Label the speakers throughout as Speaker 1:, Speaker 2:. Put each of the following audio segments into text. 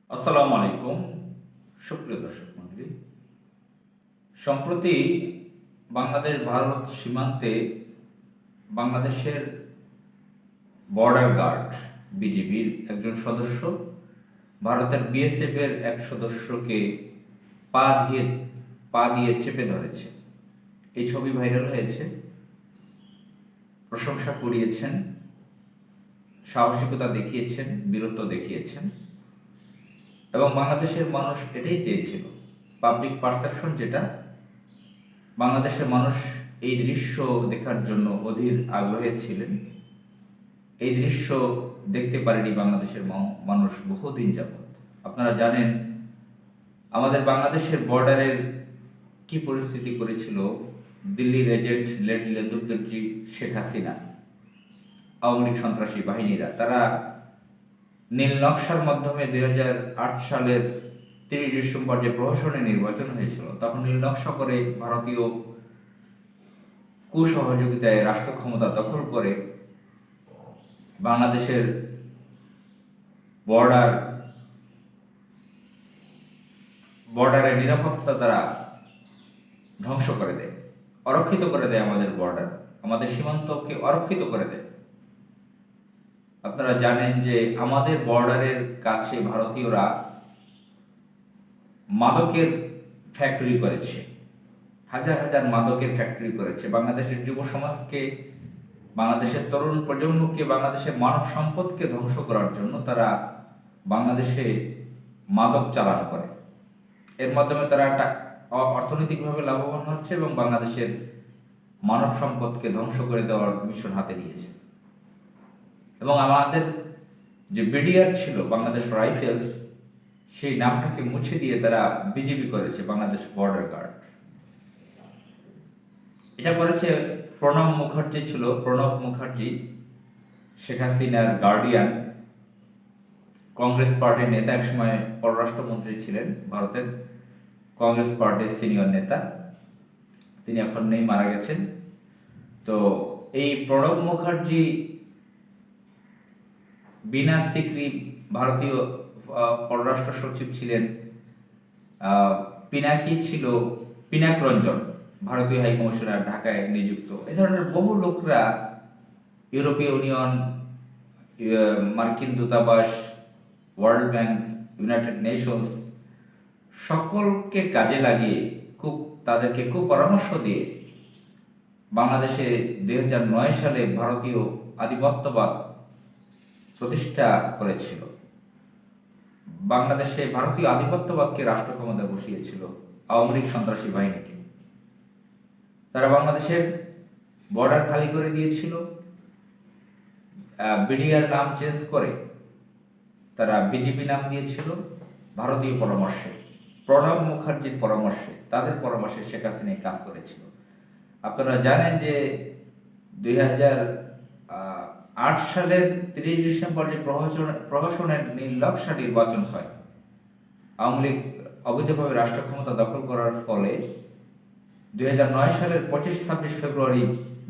Speaker 1: আসসালামু আলাইকুম সুপ্রিয় দর্শক মণ্ডলী। সম্প্রতি বাংলাদেশ ভারত সীমান্তে বাংলাদেশের বর্ডার গার্ড বিজিবির একজন সদস্য ভারতের বিএসএফ এর এক সদস্যকে পা দিয়ে পা দিয়ে চেপে ধরেছে। এই ছবি ভাইরাল হয়েছে, প্রশংসা কুড়িয়েছেন, সাহসিকতা দেখিয়েছেন, বীরত্ব দেখিয়েছেন এবং বাংলাদেশের মানুষ এটাই চেয়েছিল। পাবলিক পারসেপশন যেটা, বাংলাদেশের মানুষ এই দৃশ্য দেখার জন্য অধীর আগ্রহে ছিলেন। এই দৃশ্য দেখতে পারেনি বাংলাদেশের মানুষ বহুদিন যাবৎ। আপনারা জানেন আমাদের বাংলাদেশের বর্ডারের কি পরিস্থিতি করেছিল দিল্লির এজেন্ট লেন্দুদ্দর্জি শেখ হাসিনা, আওয়ামী লীগ সন্ত্রাসী বাহিনীরা। তারা নীল নকশার মাধ্যমে 2008 সালের 30 ডিসেম্বর যে প্রহসনে নির্বাচন হয়েছিল, তখন নীল নকশা করে ভারতীয় কুসহযোগিতায় রাষ্ট্র ক্ষমতা দখল করে বাংলাদেশের বর্ডারের নিরাপত্তা তারা ধ্বংস করে দেয়, অরক্ষিত করে দেয়। আমাদের বর্ডার, আমাদের সীমান্তকে অরক্ষিত করে দেয়। আপনারা জানেন যে আমাদের বর্ডারের কাছে ভারতীয়রা মাদকের ফ্যাক্টরি করেছে, হাজার হাজার মাদকের ফ্যাক্টরি করেছে। বাংলাদেশের যুব সমাজকে, বাংলাদেশের তরুণ প্রজন্মকে, বাংলাদেশের মানব সম্পদকে ধ্বংস করার জন্য তারা বাংলাদেশে মাদক চালান করে। এর মাধ্যমে তারা অর্থনৈতিকভাবে লাভবান হচ্ছে এবং বাংলাদেশের মানব সম্পদকে ধ্বংস করে দেওয়ার মিশন হাতে নিয়েছে। এবং আমাদের যে বিডিআর ছিল, বাংলাদেশ রাইফেলস, সেই নামটাকে মুছে দিয়ে তারা বিজিবি করেছে, বাংলাদেশ বর্ডার গার্ড। এটা করেছে প্রণব মুখার্জি, ছিল প্রণব মুখার্জি, শেখ হাসিনার গার্ডিয়ান, কংগ্রেস পার্টির নেতা, একসময় পররাষ্ট্রমন্ত্রী ছিলেন ভারতের, কংগ্রেস পার্টির সিনিয়র নেতা। তিনি এখন নেই, মারা গেছেন। তো এই প্রণব মুখার্জি বিনা সিকরি ভারতীয় পররাষ্ট্র সচিব ছিলেন। পিনাকি ছিল পিনাক রঞ্জন, ভারতীয় হাইকমিশনার ঢাকায় নিযুক্ত। এ ধরনের বহু লোকরা ইউরোপীয় ইউনিয়ন, মার্কিন দূতাবাস, ওয়ার্ল্ড ব্যাংক, ইউনাইটেড নেশনস সকলকে কাজে লাগিয়ে তাদেরকে পরামর্শ দিয়ে বাংলাদেশে 2009 সালে ভারতীয় আধিপত্যবাদ প্রতিষ্ঠা করেছিল। বাংলাদেশে ভারতীয় আধিপত্যবাদকে রাষ্ট্র ক্ষমতায় বসিয়েছিল আওয়ামী লীগ সন্ত্রাসী বাহিনীকে। তারা বাংলাদেশের বর্ডার খালি করে দিয়েছিল, বিডিআর নাম চেঞ্জ করে তারা বিজিবি নাম দিয়েছিল। ভারতীয় পরামর্শে, প্রণব মুখার্জির পরামর্শে, তাদের পরামর্শে শেখ হাসিনা কাজ করেছিল। আপনারা জানেন যে 2008 সালের 30 ডিসেম্বর যে প্রহসনের নীল নকশা নির্বাচন হয়, আওয়ামী লীগ অবৈধভাবে রাষ্ট্র ক্ষমতা দখল করার ফলে 2009 সালের 25-26 ফেব্রুয়ারি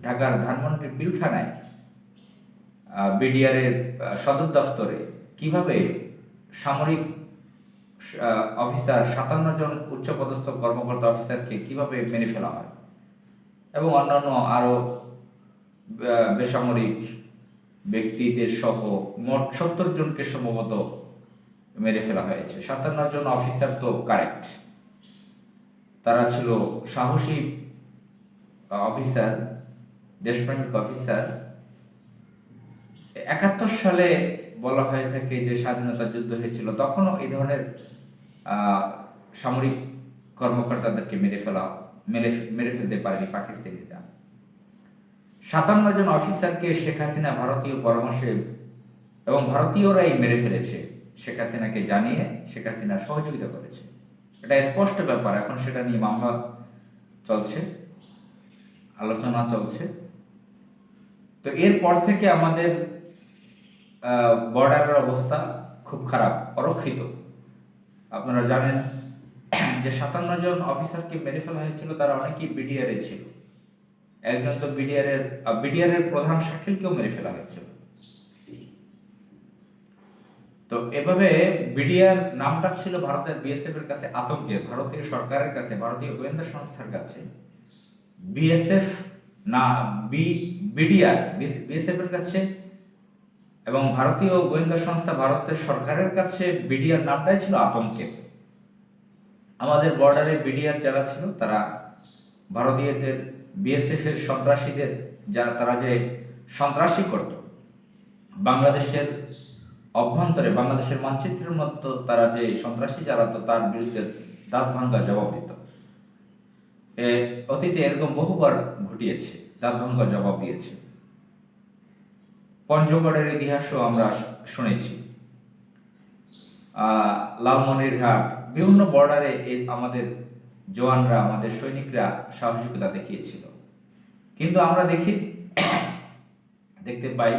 Speaker 1: ঢাকার ধানমন্ডির পিলখানায় বিডিআরের সদর দফতরে কিভাবে সামরিক অফিসার 57 জন উচ্চপদস্থ কর্মকর্তা অফিসারকে কিভাবে মেরে ফেলা হয় এবং অন্যান্য আরো বেসামরিক ব্যক্তিদের সহ মোট 70 জনকে সম্ভবত মেরে ফেলা হয়েছে। 57 জন অফিসার তো কারেক্ট, তারা ছিল সাহসী অফিসার, দেশপ্রেমিক অফিসার। 71 সালে বলা হয়ে থাকে যে স্বাধীনতা যুদ্ধ হয়েছিল, তখনও এই ধরনের সামরিক কর্মকর্তাদেরকে মেরে ফেলতে পারেনি পাকিস্তানিরা। 57 জন অফিসারকে শেখ হাসিনা ভারতীয় পরামর্শে এবং ভারতীয়রাই মেরে ফেলেছে, শেখ হাসিনাকে জানিয়ে শেখ হাসিনা সহযোগিতা করেছে। এটা স্পষ্ট ব্যাপার। এখন সেটা নিয়ে মামলা চলছে, আলোচনা চলছে। তো এরপর থেকে আমাদের বর্ডারের অবস্থা খুব খারাপ, অরক্ষিত। আপনারা জানেন যে 57 জন অফিসারকে মেরে ফেলা হয়েছিল, তারা অনেকেই বিডিআর এ ছিল। একজন তো বিডিআর এর প্রধান শাকিলকেও মেরে ফেলা হয়েছিল। তো এভাবে বিডিআর নামটা ছিল ভারতের বিএসএফ এর কাছে আতঙ্কের, ভারতীয় সরকারের কাছে, ভারতীয় গোয়েন্দা সংস্থার কাছে বিএসএফ না বিডিআর বিএসএফ এর কাছে এবং ভারতীয় গোয়েন্দা সংস্থা ভারতের সরকারের কাছে বিডিআর নামটাই ছিল আতঙ্কের। আমাদের বর্ডারে বিডিআর যারা ছিল তারা ভারতীয়দের বিএসএফ এর সন্ত্রাসীদের যারা তারা যে সন্ত্রাসী করত বাংলাদেশের অভ্যন্তরে, বাংলাদেশের মানচিত্রের মতো তারা যে সন্ত্রাসী চালাতো তার বিরুদ্ধে দাঁত ভাঙ্গা জবাব দিত। অতীতে এরকম বহুবার ঘটিয়েছে, দাঁত ভাঙ্গা জবাব দিয়েছে। পঞ্চগড়ের ইতিহাসও আমরা শুনেছি। লালমনিরহাট, বিভিন্ন বর্ডারে আমাদের জওয়ানরা, আমাদের সৈনিকরা সাহসিকতা দেখিয়েছিল। কিন্তু আমরা দেখতে পাই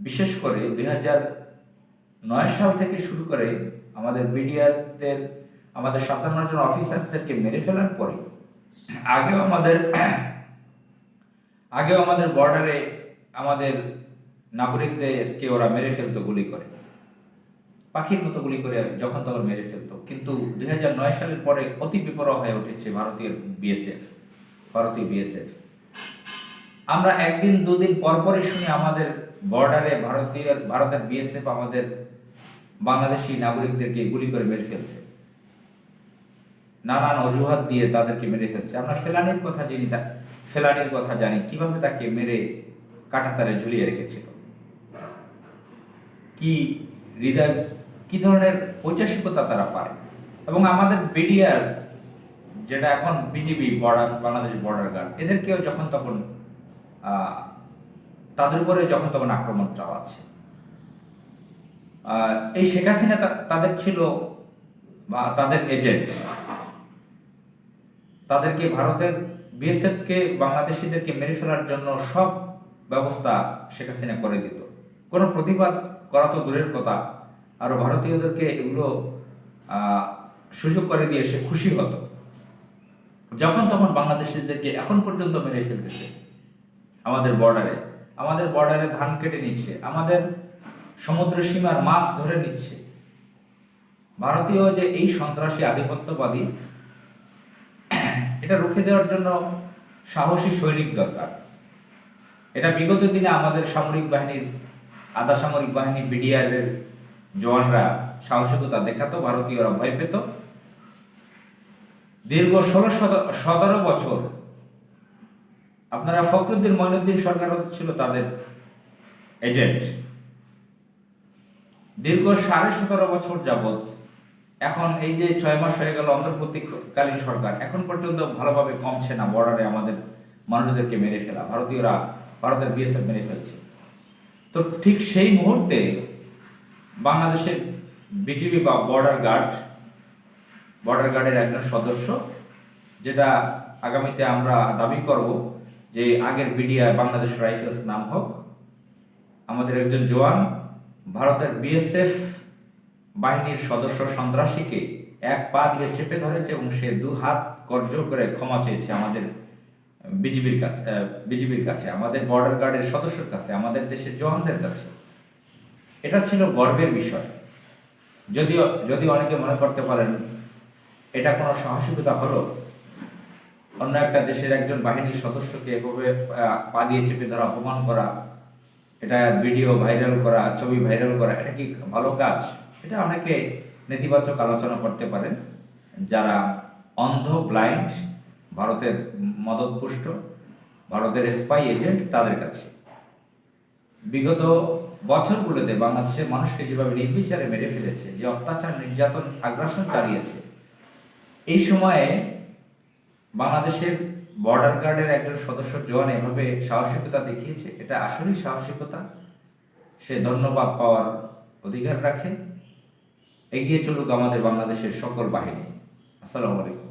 Speaker 1: বিশেষ করে 2009 সাল থেকে শুরু করে আমাদের বিডিআরদের, আমাদের 57 জন অফিসারদেরকে মেরে ফেলার পরে আগেও আমাদের বর্ডারে আমাদের নাগরিকদেরকে ওরা মেরে ফেলতো গুলি করে, পাখির মতো গুলি করে যখন তখন মেরে ফেলতো। কিন্তু 2009 সালের পরে অতি বিপরীত হয়ে উঠেছে ভারতীয় বিএসএফ। আমরা একদিন দুদিন পরপরই শুনি আমাদের বর্ডারে ভারতের বিএসএফ আমাদের বাংলাদেশি নাগরিকদেরকে গুলি করে মেরে ফেলছে, নানান অজুহাত দিয়ে তাদেরকে মেরে ফেলছে। আমরা ফেলানির কথা জানি কিভাবে তাকে মেরে কাঁটাতারে ঝুলিয়ে রেখেছিল, কি ধরনের ঐতিহাসিকতা তারা পারে। এবং আমাদের বিডিআর যেটা এখন বিজিবি, বাংলাদেশ বর্ডার গার্ড, এদেরকেও যখন তখন তাদের উপরে যখন তখন আক্রমণ চালাচ্ছে। এই শেখ হাসিনা তাদের ছিল বা তাদের এজেন্ট, তাদেরকে ভারতের বিএসএফকে বাংলাদেশিদেরকে মেরে ফেলার জন্য সব ব্যবস্থা শেখ হাসিনা করে দিত। কোনো প্রতিবাদ করা তো দূরের কথা, আরো ভারতীয়দেরকে এগুলো সুযোগ করে দিয়ে সে খুশি হতো। যখন তখন বাংলাদেশিদেরকে এখন পর্যন্ত মেরে ফেলতেছে আমাদের বর্ডারে ধান কেটে নিচ্ছে, আমাদের সমুদ্র সীমার মাছ ধরে নিচ্ছে। ভারতীয় যে এই সন্ত্রাসী আধিপত্যবাদী, এটা রুখে দেওয়ার জন্য সাহসী সৈনিক দরকার। এটা বিগত দিনে আমাদের আধা সামরিক বাহিনী বিডিআর এর জওয়ানরা সাহসিকতা দেখাতো, ভারতীয়রা ভয় পেত। দীর্ঘ 17 বছর আপনারা ফখরুদ্দিন মঈনুদ্দিন সরকার ছিল তাদের এজেন্ট। দীর্ঘ 17.5 বছর যাবত, এখন এই যে 6 মাস হয়ে গেল অন্তর্বর্তীকালীন সরকার, এখন পর্যন্ত ভালোভাবে কমছে না বর্ডারে আমাদের মানুষদেরকে মেরে ফেলা, ভারতের বিএসএফ মেরে ফেলছে। তো ঠিক সেই মুহূর্তে বাংলাদেশের বিজিবি বা বর্ডার গার্ডের একজন সদস্য, যেটা আগামীতে আমরা দাবি করব যে আগের বিডিআর বাংলাদেশ রাইফেলস নাম হোক, আমাদের একজন জওয়ান ভারতের বিএসএফ বাহিনীর সদস্য সন্ত্রাসীকে এক পা দিয়ে চেপে ধরেছে এবং সে 2 হাত করজোড় করে ক্ষমা চেয়েছে আমাদের বিজিবির কাছে, আমাদের বর্ডার গার্ডের সদস্যের কাছে, আমাদের দেশের জওয়ানদের কাছে। এটা ছিল গর্বের বিষয়। যদিও অনেকে মনে করতে পারেন এটা কোনো সাহসিকতা হলো, অন্য একটা দেশের একজন বাহিনীর সদস্যকে এভাবে পা দিয়ে চেপে ধরা, অপমান করা, এটা ভিডিও ভাইরাল করা, ছবি ভাইরাল করা, এটা কি ভালো কাজ? এটা অনেকে নেতিবাচক আলোচনা করতে পারেন, যারা অন্ধ, ব্লাইন্ড, ভারতের মদতপুষ্ট, ভারতের স্পাই এজেন্ট, তাদের কাছে। বিগত বছরগুলোতে বাংলাদেশের মানুষকে যেভাবে নির্বিচারে মেরে ফেলেছে, যে অত্যাচার, নির্যাতন, আগ্রাসন চালিয়েছে, এই সময়ে বাংলাদেশের বর্ডার গার্ডের একজন সদস্য জওয়ান এভাবে সাহসিকতা দেখিয়েছে, এটা আসলেই সাহসিকতা। সে ধন্যবাদ পাওয়ার অধিকার রাখে। এগিয়ে চলুক আমাদের বাংলাদেশের সকল বাহিনী। আসসালামু আলাইকুম।